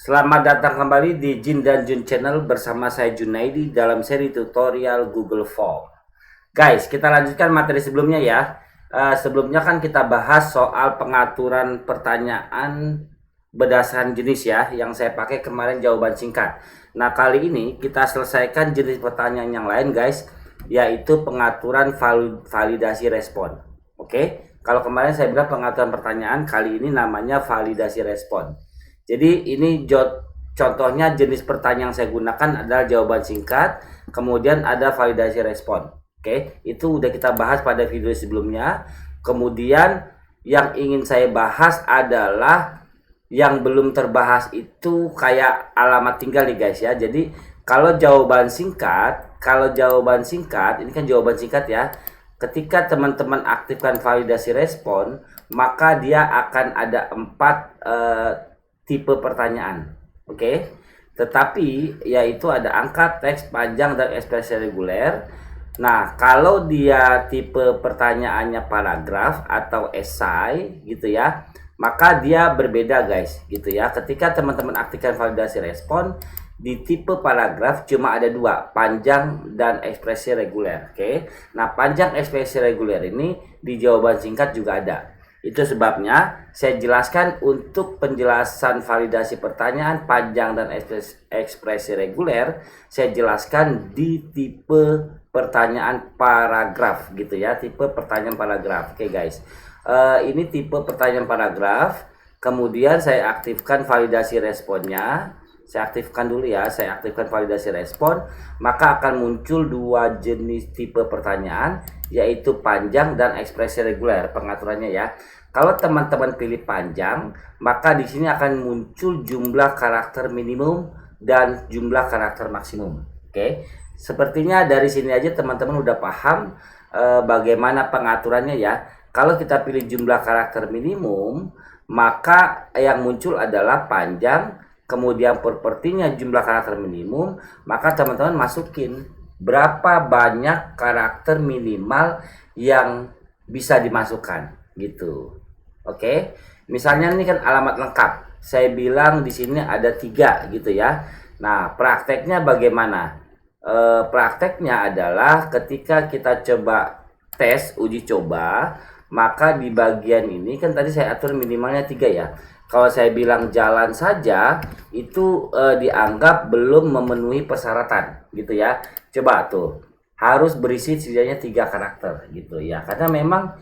Selamat datang kembali di Jin dan Jun Channel bersama saya Junaidi dalam seri tutorial Google Form. Guys, kita lanjutkan materi sebelumnya ya. Sebelumnya kan kita bahas soal pengaturan pertanyaan berdasarkan jenis ya, yang saya pakai kemarin jawaban singkat. Nah, kali ini kita selesaikan jenis pertanyaan yang lain guys, yaitu pengaturan validasi respon. Oke, kalau kemarin saya bilang pengaturan pertanyaan, kali ini namanya validasi respon. Jadi ini contohnya jenis pertanyaan yang saya gunakan adalah jawaban singkat, kemudian ada validasi respon. Oke, itu udah kita bahas pada video sebelumnya. Kemudian yang ingin saya bahas adalah yang belum terbahas itu kayak alamat tinggal nih guys ya. Jadi kalau jawaban singkat, ini kan jawaban singkat ya. Ketika teman-teman aktifkan validasi respon, maka dia akan ada 4 tipe pertanyaan. Oke. Tetapi yaitu ada angka, teks, panjang, dan ekspresi reguler. Nah, kalau dia tipe pertanyaannya paragraf atau esai gitu ya, maka dia berbeda guys gitu ya. Ketika teman-teman aktifkan validasi respon, di tipe paragraf cuma ada 2, panjang dan ekspresi reguler. Oke. Nah, panjang ekspresi reguler ini di jawaban singkat juga ada. Itu sebabnya saya jelaskan untuk penjelasan validasi pertanyaan panjang dan ekspresi reguler, saya jelaskan di tipe pertanyaan paragraf gitu ya, tipe pertanyaan paragraf. Oke guys, ini tipe pertanyaan paragraf. Kemudian saya aktifkan validasi responnya. Saya aktifkan dulu ya, saya aktifkan validasi respon, maka akan muncul 2 jenis tipe pertanyaan, yaitu panjang dan ekspresi reguler pengaturannya ya. Kalau teman-teman pilih panjang, maka di sini akan muncul jumlah karakter minimum dan jumlah karakter maksimum. Oke, sepertinya dari sini aja teman-teman udah paham bagaimana pengaturannya ya. Kalau kita pilih jumlah karakter minimum, maka yang muncul adalah panjang. Kemudian propertinya jumlah karakter minimum, maka teman-teman masukin berapa banyak karakter minimal yang bisa dimasukkan gitu. Oke, misalnya ini kan alamat lengkap, saya bilang di sini ada 3 gitu ya. Nah, prakteknya bagaimana? Prakteknya adalah ketika kita coba tes uji coba, maka di bagian ini kan tadi saya atur minimalnya 3 ya. Kalau saya bilang jalan saja itu dianggap belum memenuhi persyaratan gitu ya. Coba tuh, harus berisi setidaknya 3 karakter gitu ya. Karena memang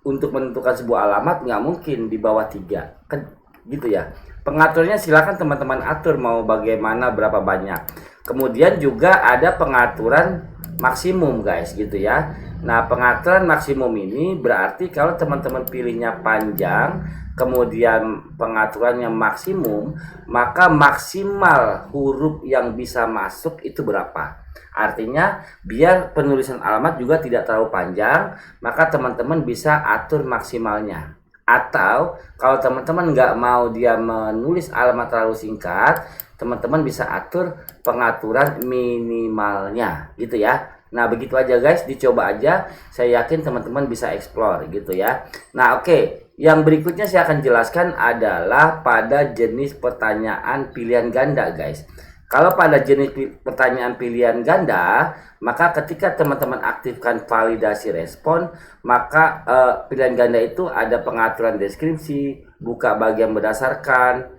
untuk menentukan sebuah alamat nggak mungkin di bawah 3 kan gitu ya. Pengaturnya silakan teman-teman atur mau bagaimana, berapa banyak. Kemudian juga ada pengaturan maksimum guys gitu ya. Nah, pengaturan maksimum ini berarti kalau teman-teman pilihnya panjang, kemudian pengaturannya maksimum, maka maksimal huruf yang bisa masuk itu berapa. Artinya biar penulisan alamat juga tidak terlalu panjang, maka teman-teman bisa atur maksimalnya. Atau kalau teman-teman nggak mau dia menulis alamat terlalu singkat, teman-teman bisa atur pengaturan minimalnya gitu ya. Nah, begitu aja guys, dicoba aja. Saya yakin teman-teman bisa explore gitu ya. Nah, oke. Yang berikutnya saya akan jelaskan adalah pada jenis pertanyaan pilihan ganda guys. Kalau pada jenis pertanyaan pilihan ganda, maka ketika teman-teman aktifkan validasi respon, maka pilihan ganda itu ada pengaturan deskripsi, buka bagian berdasarkan,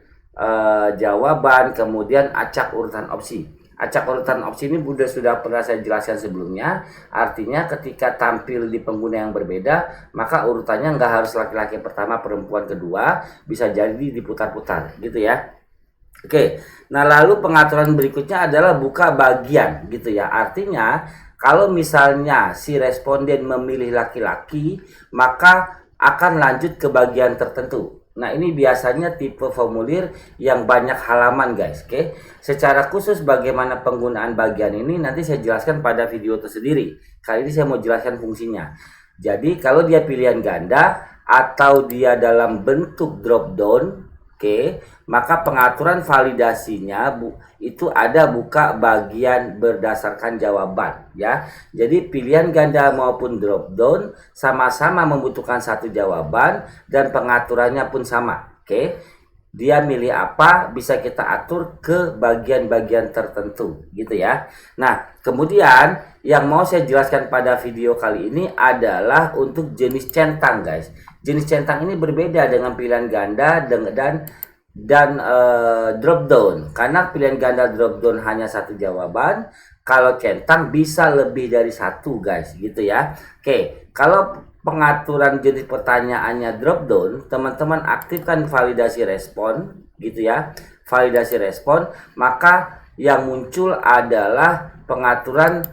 jawaban, kemudian acak urutan opsi. Acak urutan opsi ini sudah pernah saya jelaskan sebelumnya. Artinya ketika tampil di pengguna yang berbeda, maka urutannya nggak harus laki-laki pertama, perempuan kedua, bisa jadi diputar-putar gitu ya. Oke, nah lalu pengaturan berikutnya adalah buka bagian gitu ya. Artinya kalau misalnya si responden memilih laki-laki, maka akan lanjut ke bagian tertentu. Nah, ini biasanya tipe formulir yang banyak halaman guys. Oke, secara khusus bagaimana penggunaan bagian ini nanti saya jelaskan pada video tersendiri. Kali ini saya mau jelaskan fungsinya. Jadi kalau dia pilihan ganda atau dia dalam bentuk drop down, oke, maka pengaturan validasinya itu ada buka bagian berdasarkan jawaban ya. Jadi pilihan ganda maupun drop down sama-sama membutuhkan satu jawaban dan pengaturannya pun sama. Oke. dia milih apa bisa kita atur ke bagian-bagian tertentu gitu ya. Nah, kemudian yang mau saya jelaskan pada video kali ini adalah untuk jenis centang, guys. Jenis centang ini berbeda dengan pilihan ganda dan drop down, karena pilihan ganda drop down hanya satu jawaban, kalau centang bisa lebih dari satu, guys, gitu ya. Oke, kalau pengaturan jenis pertanyaannya drop down, teman-teman aktifkan validasi respon gitu ya, validasi respon, maka yang muncul adalah pengaturan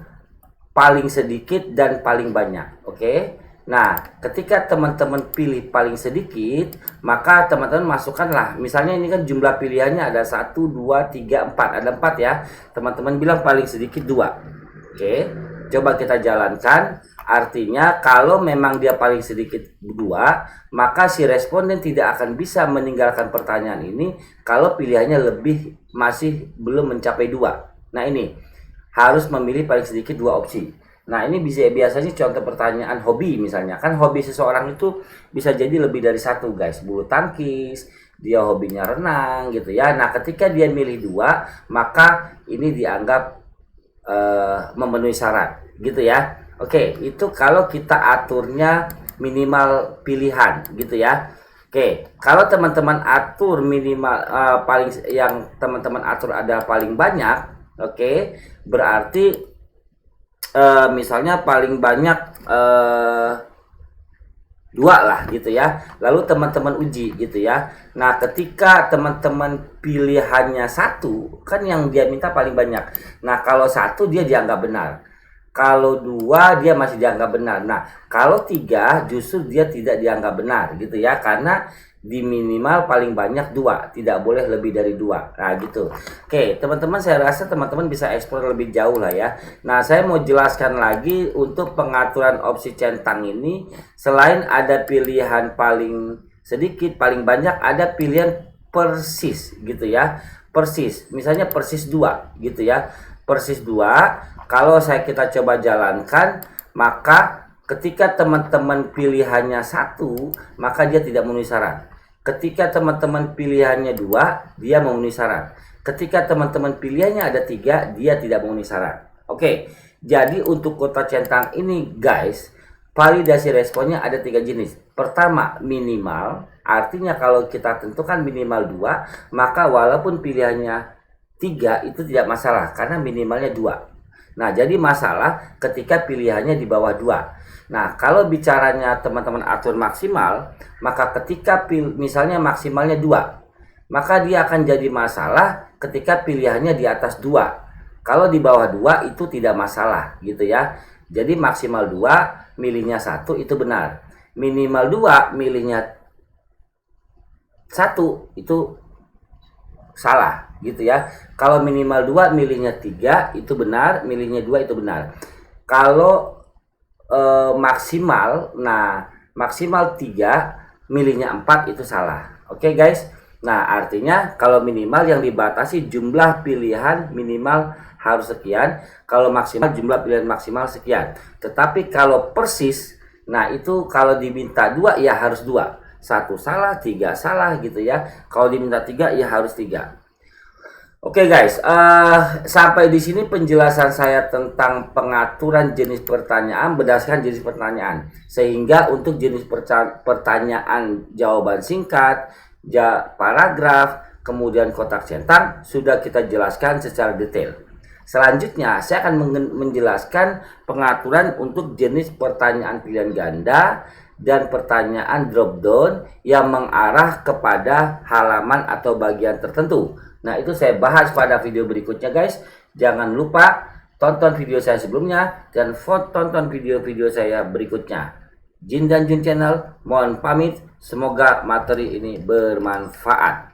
paling sedikit dan paling banyak. Oke. Nah, ketika teman-teman pilih paling sedikit, maka teman-teman masukkanlah. Misalnya ini kan jumlah pilihannya ada 1, 2, 3, 4. Ada 4 ya. Teman-teman bilang paling sedikit 2. Oke. Coba kita jalankan. Artinya kalau memang dia paling sedikit 2, maka si responden tidak akan bisa meninggalkan pertanyaan ini kalau pilihannya masih belum mencapai 2. Nah, ini harus memilih paling sedikit 2 opsi. Nah, ini biasanya contoh pertanyaan hobi misalnya. Kan hobi seseorang itu bisa jadi lebih dari satu, guys. Bulu tangkis, dia hobinya renang gitu ya. Nah, ketika dia milih 2, maka ini dianggap memenuhi syarat gitu ya. Oke, itu kalau kita aturnya minimal pilihan gitu ya. Oke, kalau teman-teman atur minimal yang teman-teman atur ada paling banyak, oke, berarti misalnya paling banyak 2 lah gitu ya. Lalu teman-teman uji gitu ya. Nah, ketika teman-teman pilihannya 1, kan yang dia minta paling banyak. Nah, kalau 1 dia dianggap benar. Kalau 2 dia masih dianggap benar. Nah, kalau 3 justru dia tidak dianggap benar gitu ya, karena di minimal paling banyak 2, tidak boleh lebih dari 2. Nah, gitu. Oke, teman-teman, saya rasa teman-teman bisa eksplor lebih jauh lah ya. Nah, saya mau jelaskan lagi untuk pengaturan opsi centang ini, selain ada pilihan paling sedikit, paling banyak, ada pilihan persis gitu ya. Persis. Misalnya persis 2 gitu ya. Persis 2, kalau kita coba jalankan, maka ketika teman-teman pilihannya 1, maka dia tidak memenuhi syarat. Ketika teman-teman pilihannya 2, dia memenuhi syarat. Ketika teman-teman pilihannya ada 3, dia tidak memenuhi syarat. Oke, jadi untuk kota centang ini, guys, validasi responnya ada 3 jenis. Pertama, minimal, artinya kalau kita tentukan minimal 2, maka walaupun pilihannya 3 itu tidak masalah karena minimalnya 2. Nah, jadi masalah ketika pilihannya di bawah 2. Nah, kalau bicaranya teman-teman atur maksimal, maka ketika misalnya maksimalnya 2, maka dia akan jadi masalah ketika pilihannya di atas 2. Kalau di bawah 2 itu tidak masalah gitu ya. Jadi maksimal 2, milihnya 1 itu benar. Minimal 2, milihnya 1 itu salah gitu ya. Kalau minimal 2, milihnya 3 itu benar, milihnya 2 itu benar. Kalau maksimal, nah maksimal 3, milihnya 4 itu salah. Oke, guys. Nah, artinya kalau minimal yang dibatasi jumlah pilihan minimal harus sekian, kalau maksimal jumlah pilihan maksimal sekian. Tetapi kalau persis, nah itu kalau diminta 2 ya harus 2. 1 salah, 3 salah gitu ya. Kalau diminta 3 ya harus 3. Oke, guys, sampai di sini penjelasan saya tentang pengaturan jenis pertanyaan berdasarkan jenis pertanyaan. Sehingga untuk jenis pertanyaan jawaban singkat, paragraf, kemudian kotak centang sudah kita jelaskan secara detail. Selanjutnya saya akan menjelaskan pengaturan untuk jenis pertanyaan pilihan ganda dan pertanyaan drop down yang mengarah kepada halaman atau bagian tertentu. Nah, itu saya bahas pada video berikutnya, guys. Jangan lupa tonton video saya sebelumnya dan tonton video-video saya berikutnya. Jin dan Jun Channel mohon pamit. Semoga materi ini bermanfaat.